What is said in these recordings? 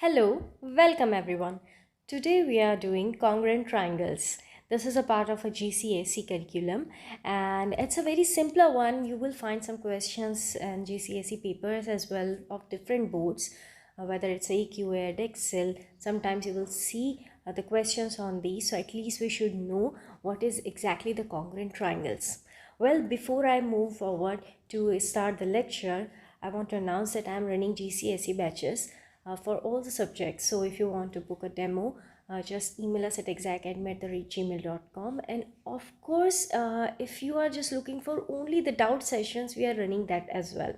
Hello, welcome everyone. Today we are doing congruent triangles. This is a part of a Gcse curriculum and it's a very simpler one. You will find some questions and Gcse papers as well of different boards, whether it's AQA, Excel. Sometimes you will see the questions on these, so at least we should know what is exactly the congruent triangles. Well, before I move forward to start the lecture, I want to announce that I am running Gcse batches for all the subjects. So if you want to book a demo, just email us at exactadmin@gmail.com. And of course, if you are just looking for only the doubt sessions, we are running that as well.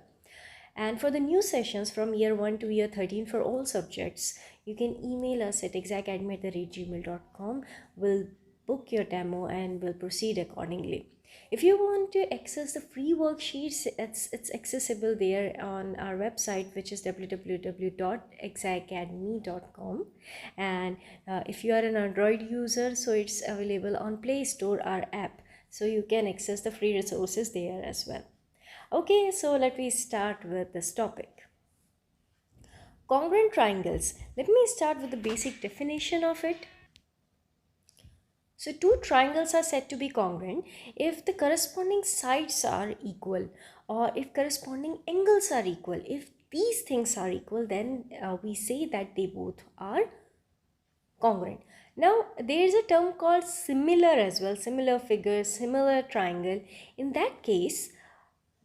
And for the new sessions from year 1 to year 13 for all subjects, you can email us at exactadmin@gmail.com. We'll book your demo and we'll proceed accordingly. If you want to access the free worksheets, it's accessible there on our website, which is www.exactacademy.com. And if you are an Android user, so it's available on Play Store, our app, so you can access the free resources there as well. Okay, so let me start with this topic. Congruent triangles. Let me start with the basic definition of it. So two triangles are said to be congruent if the corresponding sides are equal, or if corresponding angles are equal. If these things are equal, then we say that they both are congruent. Now there is a term called similar as well, similar figure, similar triangle. In that case,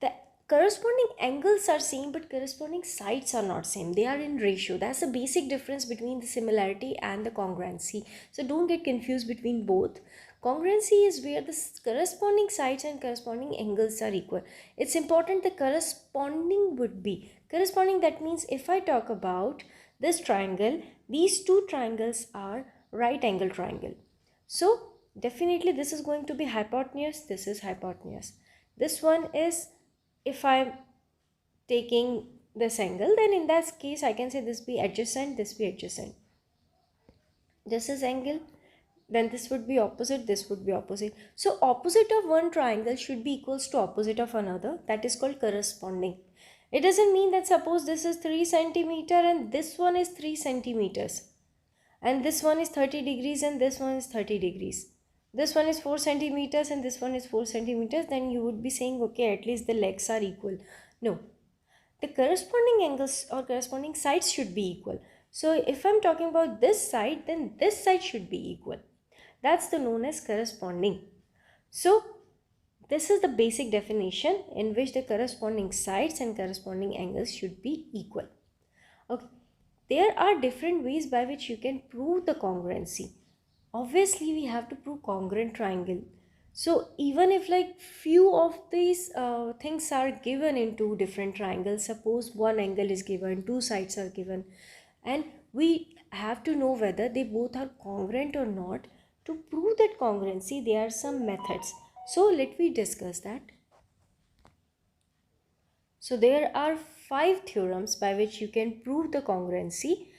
the corresponding angles are same but corresponding sides are not same. They are in ratio. That's the basic difference between the similarity and the congruency. So don't get confused between both. Congruency is where the corresponding sides and corresponding angles are equal. It's important the corresponding would be. Corresponding, that means if I talk about this triangle, these two triangles are right angle triangle. So definitely this is going to be hypotenuse, this is hypotenuse. This one is, if I'm taking this angle, then in that case I can say this be adjacent, this be adjacent. This is angle, then this would be opposite, this would be opposite. So opposite of one triangle should be equals to opposite of another. That is called corresponding. It doesn't mean that suppose this is 3 centimeter and this one is 3 centimeters and this one is 30 degrees and this one is 30 degrees. This one is 4 centimeters and this one is 4 centimeters, then you would be saying, okay, at least the legs are equal. No, the corresponding angles or corresponding sides should be equal. So if I'm talking about this side, then this side should be equal. That's the known as corresponding. So this is the basic definition in which the corresponding sides and corresponding angles should be equal. Okay, there are different ways by which you can prove the congruency. Obviously we have to prove congruent triangle. So even if like few of these things are given in two different triangles, suppose one angle is given, two sides are given, and we have to know whether they both are congruent or not. To prove that congruency, there are some methods. So let me discuss that. So there are 5 theorems by which you can prove the congruency,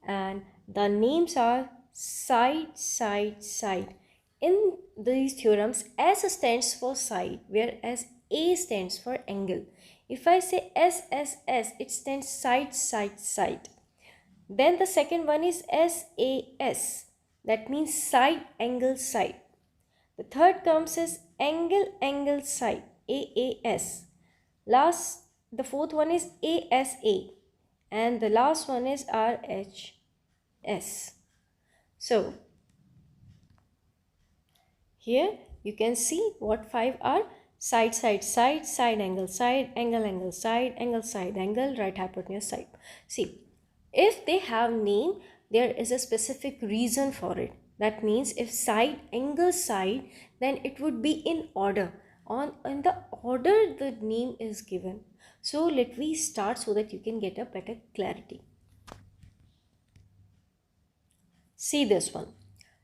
and the names are side, side, side. In these theorems, S stands for side, whereas A stands for angle. If I say S, S, S, it stands side, side, side. Then the second one is SAS, that means side, angle, side. The third comes as angle, angle, side, AAS. The fourth one is ASA, and the last one is RHS. So here you can see what 5 are: side, side, side, side, angle, angle, side, angle, right hypotenuse, side. See, if they have name, there is a specific reason for it. That means if side, angle, side, then it would be in order. In the order the name is given. So let me start so that you can get a better clarity. See this one.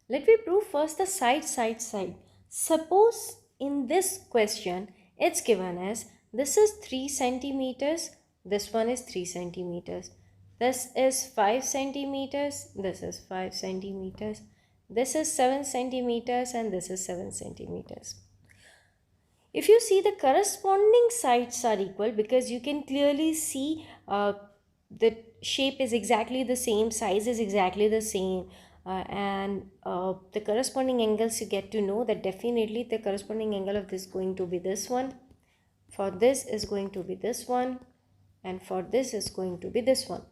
Let me prove first the side, side, side. Suppose in this question, it's given as this is 3 centimeters, this one is 3 centimeters. This is 5 centimeters, this is 5 centimeters, this is 7 centimeters, and this is 7 centimeters. If you see, the corresponding sides are equal because you can clearly see the shape is exactly the same, size is exactly the same, and the corresponding angles, you get to know that definitely the corresponding angle of this is going to be this one, for this is going to be this one, and for this is going to be this one.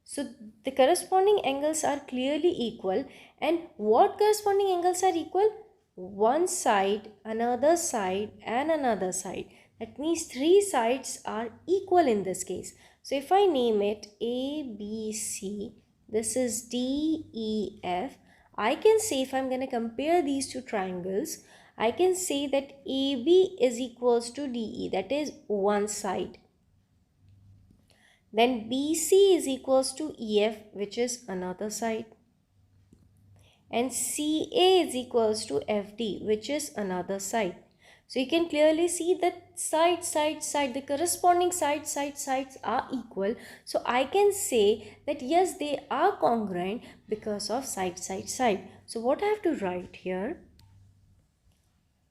So the corresponding angles are clearly equal. And what corresponding angles are equal? One side, another side, and another side. That means three sides are equal in this case. So if I name it A, B, C, this is D, E, F, I can say, if I'm going to compare these two triangles, I can say that AB is equals to DE, that is one side. Then BC is equals to EF, which is another side. And CA is equals to FD, which is another side. So you can clearly see that side, the corresponding sides are equal. So I can say that yes, they are congruent because of side. So what I have to write here?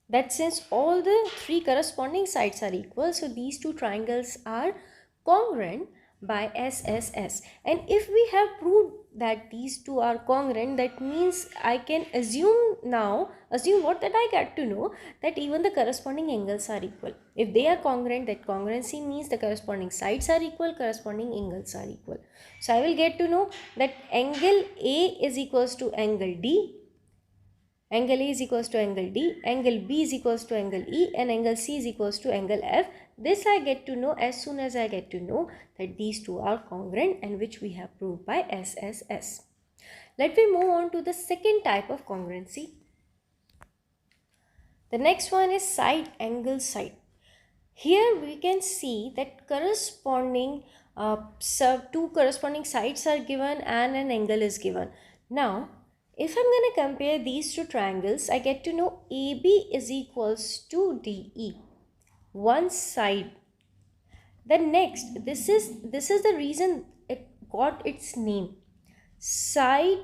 That since all the three corresponding sides are equal, so these two triangles are congruent by SSS. And if we have proved that these two are congruent, that means I can assume what, that I get to know that even the corresponding angles are equal. If they are congruent, that congruency means the corresponding sides are equal, corresponding angles are equal. So I will get to know that angle A is equals to angle D, angle A is equals to angle D, angle B is equals to angle E, and angle C is equals to angle F. This I get to know as soon as I get to know that these two are congruent, and which we have proved by SSS. Let me move on to the second type of congruency. The next one is side angle side. Here we can see that corresponding two corresponding sides are given and an angle is given. Now if I'm going to compare these two triangles, I get to know AB is equals to DE, one side. Then next, this is the reason it got its name, side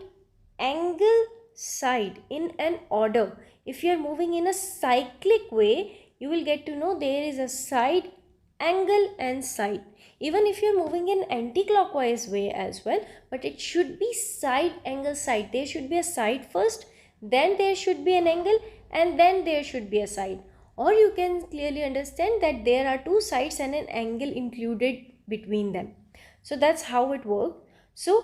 angle side, in an order. If you are moving in a cyclic way, you will get to know there is a side, angle, and side. Even if you are moving in anti-clockwise way as well, but it should be side angle side. There should be a side first, then there should be an angle, and then there should be a side. Or you can clearly understand that there are two sides and an angle included between them. So that's how it works. So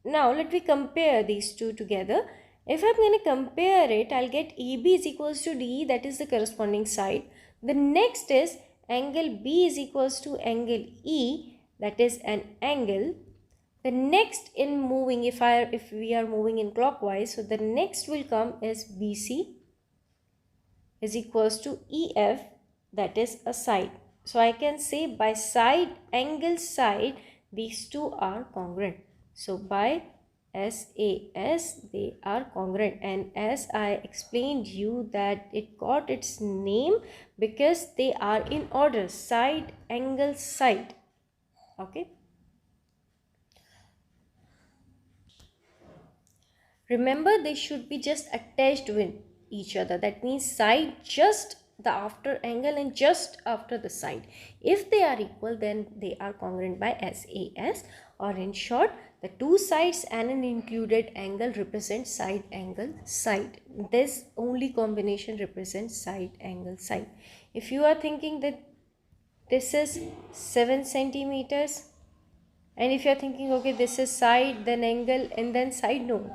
now let me compare these two together. If I'm going to compare it, I'll get AB is equals to DE, that is the corresponding side. The next is angle B is equals to angle E, that is an angle. The next in moving, if we are moving in clockwise, so the next will come is BC is equals to EF, that is a side. So I can say by side angle side, these two are congruent. So by SAS, they are congruent. And as I explained you that it got its name because they are in order, side angle side. Okay. Remember, they should be just attached with each other. That means side just the after angle and just after the side. If they are equal, then they are congruent by SAS, or in short, the two sides and an included angle represent side angle side. This only combination represents side angle side. If you are thinking that this is 7 centimeters, and if you are thinking, okay, this is side, then angle, and then side, no.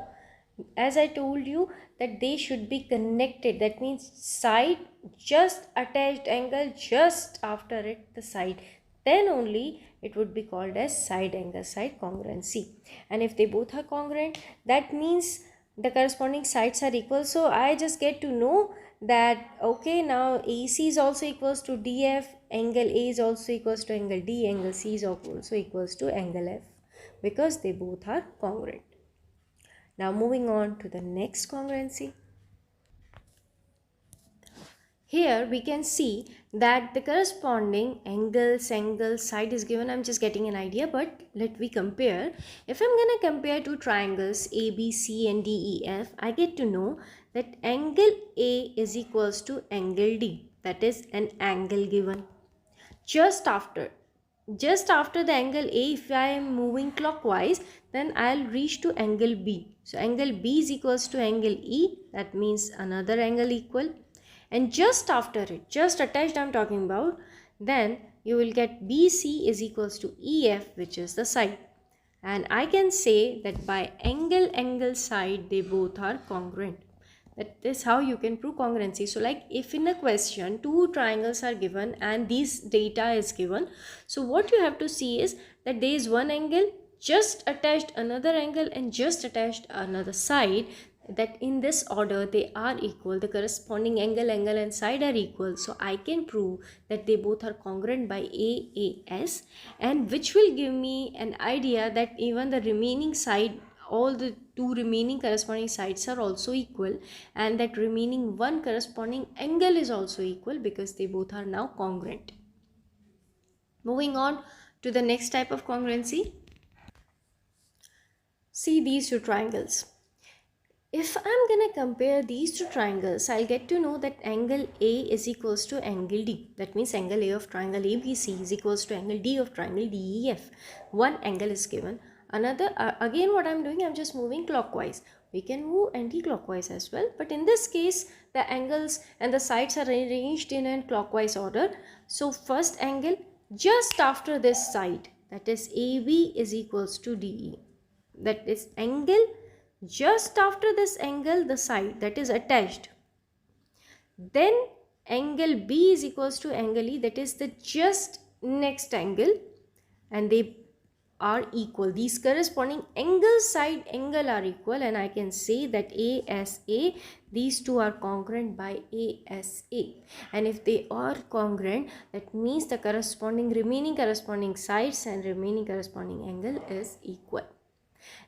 As I told you that they should be connected. That means side just attached, angle just after it the side. Then only it would be called as side angle side congruency. And if they both are congruent, that means the corresponding sides are equal. So I just get to know that okay, now AC is also equals to DF, angle A is also equals to angle D, angle C is also equals to angle F, because they both are congruent. Now moving on to the next congruency. Here we can see that the corresponding angle, side is given. I'm just getting an idea, but let me compare. If I'm going to compare two triangles ABC and DEF, I get to know that angle A is equals to angle D. That is an angle given. Just after just after the angle A, if I am moving clockwise, then I'll reach to angle B. So angle B is equals to angle E, that means another angle equal. And just after it, just attached I'm talking about, then you will get BC is equals to EF, which is the side. And I can say that by angle side, they both are congruent. That is how you can prove congruency. So like if in a question two triangles are given and this data is given, so what you have to see is that there is one angle, just attached another angle, and just attached another side, that in this order they are equal, the corresponding angle and side are equal. So I can prove that they both are congruent by AAS, and which will give me an idea that even the remaining side, all the two remaining corresponding sides are also equal, and that remaining one corresponding angle is also equal because they both are now congruent. Moving on to the next type of congruency. See these two triangles. If I'm gonna compare these two triangles, I'll get to know that angle A is equals to angle D. That means angle A of triangle ABC is equals to angle D of triangle DEF. One angle is given. Another, again what I'm doing, I'm just moving clockwise. We can move anti-clockwise as well. But in this case, the angles and the sides are arranged in a clockwise order. So first angle just after this side, that is AB is equals to DE. That is angle just after this angle, the side that is attached. Then angle B is equals to angle E, that is the just next angle, and they are equal. These corresponding angle side angle are equal, and I can say that ASA, these two are congruent by ASA. And if they are congruent, that means the remaining corresponding sides and remaining corresponding angle is equal.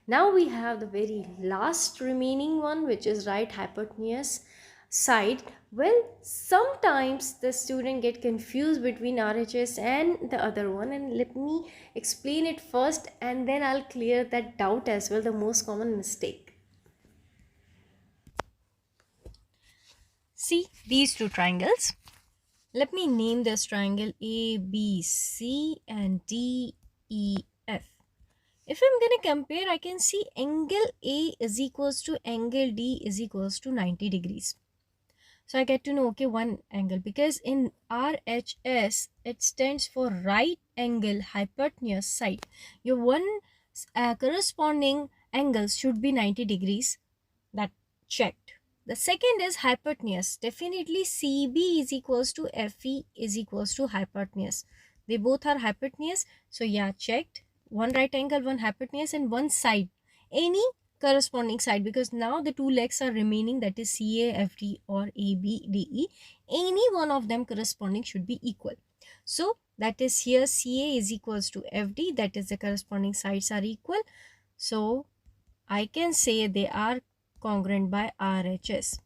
Now we have the very last remaining one, which is right hypotenuse side. Well, sometimes the student get confused between RHS and the other one, and let me explain it first and then I'll clear that doubt as well, the most common mistake. See these two triangles. Let me name this triangle ABC and DEF. If I'm going to compare, I can see angle A is equals to angle D is equals to 90 degrees. So I get to know, okay, one angle, because in RHS, it stands for right angle hypotenuse side. Your one corresponding angles should be 90 degrees. That checked. The second is hypotenuse. Definitely CB is equals to FE is equals to hypotenuse. They both are hypotenuse. So yeah, checked. One right angle, one hypotenuse, and one side. Any corresponding side, because now the two legs are remaining, that is CA, FD or AB, DE. Any one of them corresponding should be equal. So that is here CA is equals to FD, that is the corresponding sides are equal. So I can say they are congruent by RHS.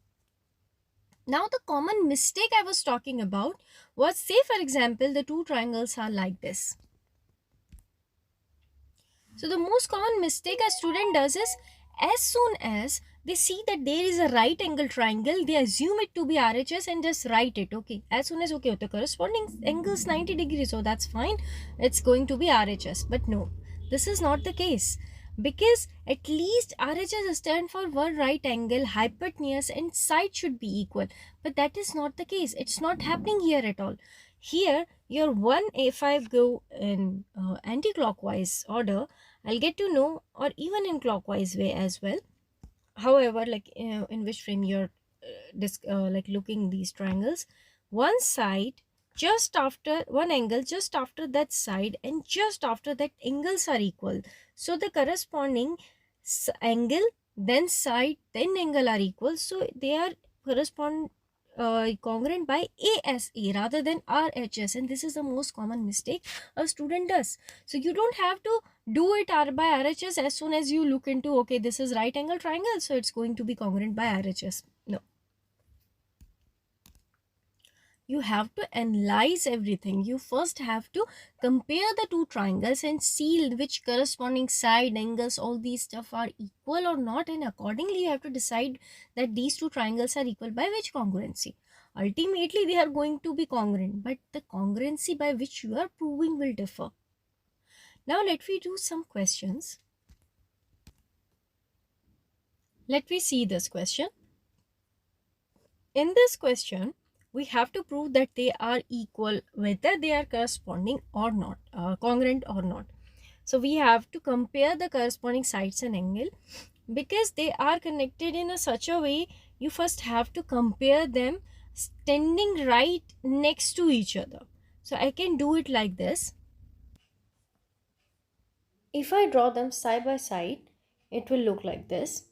Now the common mistake I was talking about was, say for example, the two triangles are like this. So the most common mistake a student does is, as soon as they see that there is a right angle triangle, they assume it to be RHS and just write it. Okay, as soon as, okay, the corresponding angle is 90 degrees, so that's fine, it's going to be RHS. But no, this is not the case, because at least RHS stand for one right angle, hypotenuse and side should be equal. But that is not the case. It's not happening here at all. Here, your one, if I go in anti-clockwise order, I'll get to know, or even in clockwise way as well. However, like in which frame you're like looking these triangles, one side just after one angle, just after that side and just after that angles are equal. So the corresponding angle, then side, then angle are equal. So they are correspond congruent by ASA rather than RHS, and this is the most common mistake a student does. So you don't have to do it by RHS as soon as you look into, okay, this is right angle triangle, so it's going to be congruent by RHS. No. You have to analyze everything. You first have to compare the two triangles and see which corresponding side, angles, all these stuff are equal or not, and accordingly you have to decide that these two triangles are equal by which congruency. Ultimately they are going to be congruent, but the congruency by which you are proving will differ. Now let me do some questions. Let me see this question. In this question, we have to prove that they are equal, whether they are corresponding or not, congruent or not. So we have to compare the corresponding sides and angle. Because they are connected in a such a way, you first have to compare them standing right next to each other. So I can do it like this. If I draw them side by side, it will look like this.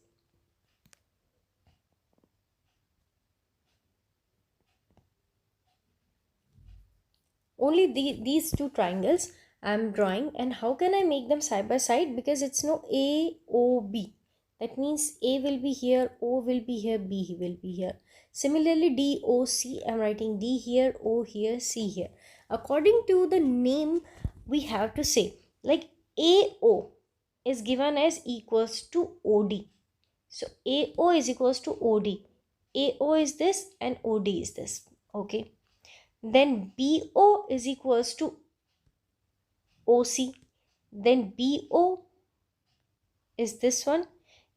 Only these two triangles I'm drawing, and how can I make them side by side? Because it's no A, O, B. That means A will be here, O will be here, B will be here. Similarly, D, O, C, I'm writing D here, O here, C here. According to the name, we have to say like AO is given as equals to OD. So AO is equals to OD. AO is this and OD is this. Okay. Then BO is equals to OC. Then BO is this one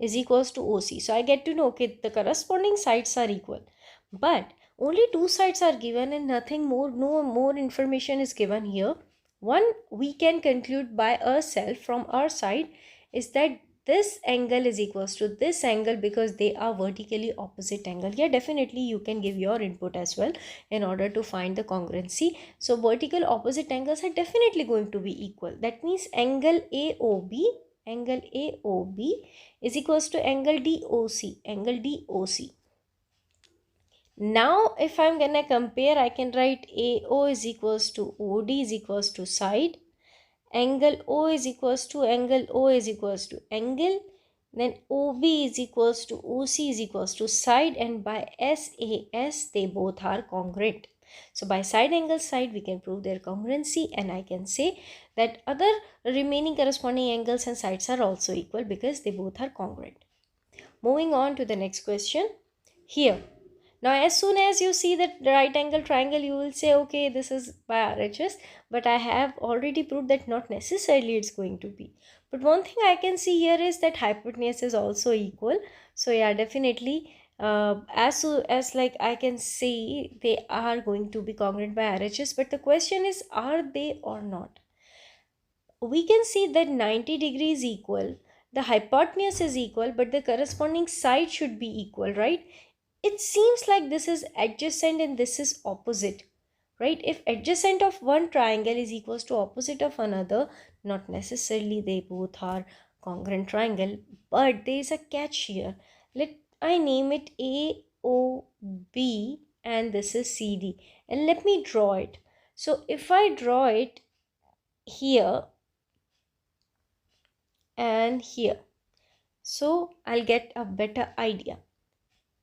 is equals to OC. So I get to know, okay, the corresponding sides are equal. But only two sides are given and nothing more, no more information is given here. One we can conclude by ourselves from our side is that this angle is equals to this angle because they are vertically opposite angle. Yeah, definitely you can give your input as well in order to find the congruency. So vertical opposite angles are definitely going to be equal. That means angle AOB is equals to angle DOC. Now if I'm gonna compare, I can write AO is equals to OD is equals to side, angle O is equals to angle, then OB is equals to OC is equals to side, and by SAS they both are congruent. So by side angle side we can prove their congruency, and I can say that other remaining corresponding angles and sides are also equal because they both are congruent. Moving on to the next question. Here, now as soon as you see that right angle triangle, you will say, okay, this is by RHS, but I have already proved that not necessarily it's going to be. But one thing I can see here is that hypotenuse is also equal. So yeah, definitely as soon as like I can see they are going to be congruent by RHS, but the question is, are they or not? We can see that 90 degrees equal, the hypotenuse is equal, but the corresponding side should be equal, right? It seems like this is adjacent and this is opposite, right? If adjacent of one triangle is equals to opposite of another, not necessarily they both are congruent triangle, but there is a catch here. Let I name it AOB and this is CD, and let me draw it. So if I draw it here and here, so I'll get a better idea.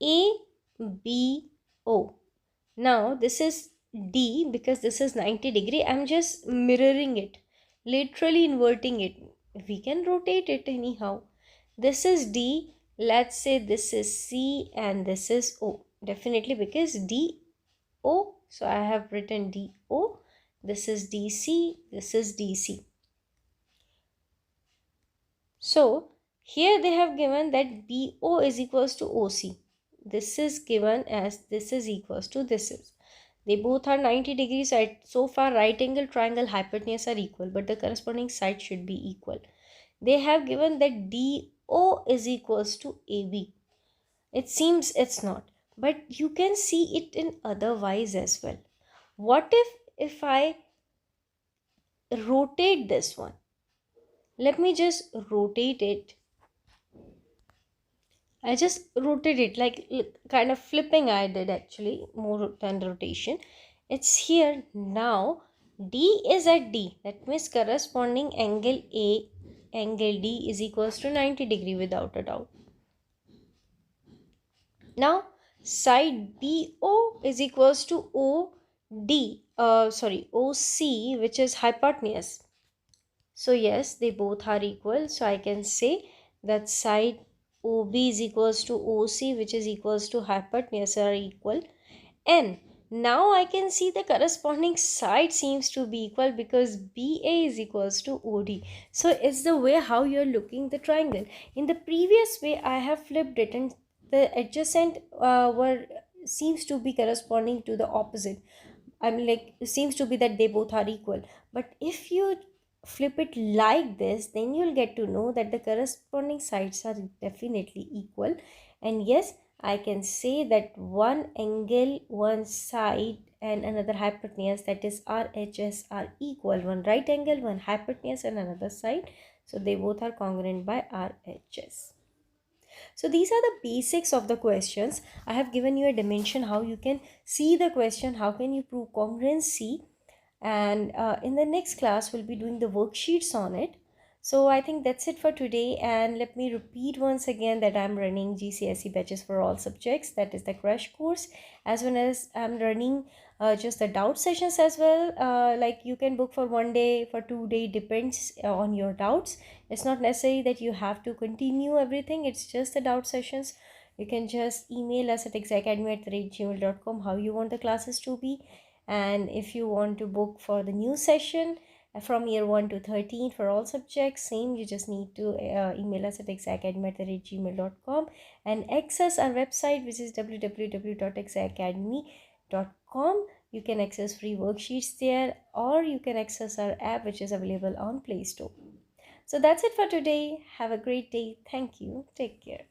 ABO. Now this is D because this is 90 degree. I'm just mirroring it, literally inverting it. We can rotate it anyhow. This is D. Let's say this is C and this is O. Definitely because D O. So I have written D O. This is DC. This is DC. So here they have given that BO is equals to OC. This is given as this is equals to this is. They both are 90 degrees. So far right angle triangle hypotenuse are equal, but the corresponding side should be equal. They have given that DO is equals to AB. It seems it's not, but you can see it in other wise as well. What if I rotate this one? Let me just rotate it. I just rotate it like kind of flipping. I did actually more than rotation. It's here now. D is at D. That means corresponding angle A, angle D is equals to 90 degree without a doubt. Now side BO is equals to OC, which is hypotenuse. So yes, they both are equal. So I can say that side OB is equals to OC, which is equals to hypotenuse, are equal. And Now I can see the corresponding side seems to be equal because BA is equals to OD. So it's the way how you're looking the triangle. In the previous way, I have flipped it and the adjacent were seems to be corresponding to the opposite. I mean, like, it seems to be that they both are equal. But if you flip it like this, then you'll get to know that the corresponding sides are definitely equal. And yes, I can say that one angle, one side, and another hypotenuse, that is RHS, are equal. One right angle, one hypotenuse, and another side. So they both are congruent by RHS. So these are the basics of the questions. I have given you a dimension how you can see the question, how can you prove congruency, and in the next class we'll be doing the worksheets on it. So I think that's it for today, and let me repeat once again that I'm running GCSE batches for all subjects, that is the crash course, as well as I'm running just the doubt sessions as well. Like, you can book for 1 day, for 2 day, depends on your doubts. It's not necessary that you have to continue everything, it's just the doubt sessions. You can just email us at exactacademy@gmail.com how you want the classes to be. And if you want to book for the new session from year 1 to 13 for all subjects, same, you just need to email us at exactacademy@gmail.com and access our website, which is www.exactacademy.com. You can access free worksheets there, or you can access our app, which is available on Play Store. So that's it for today. Have a great day. Thank you. Take care.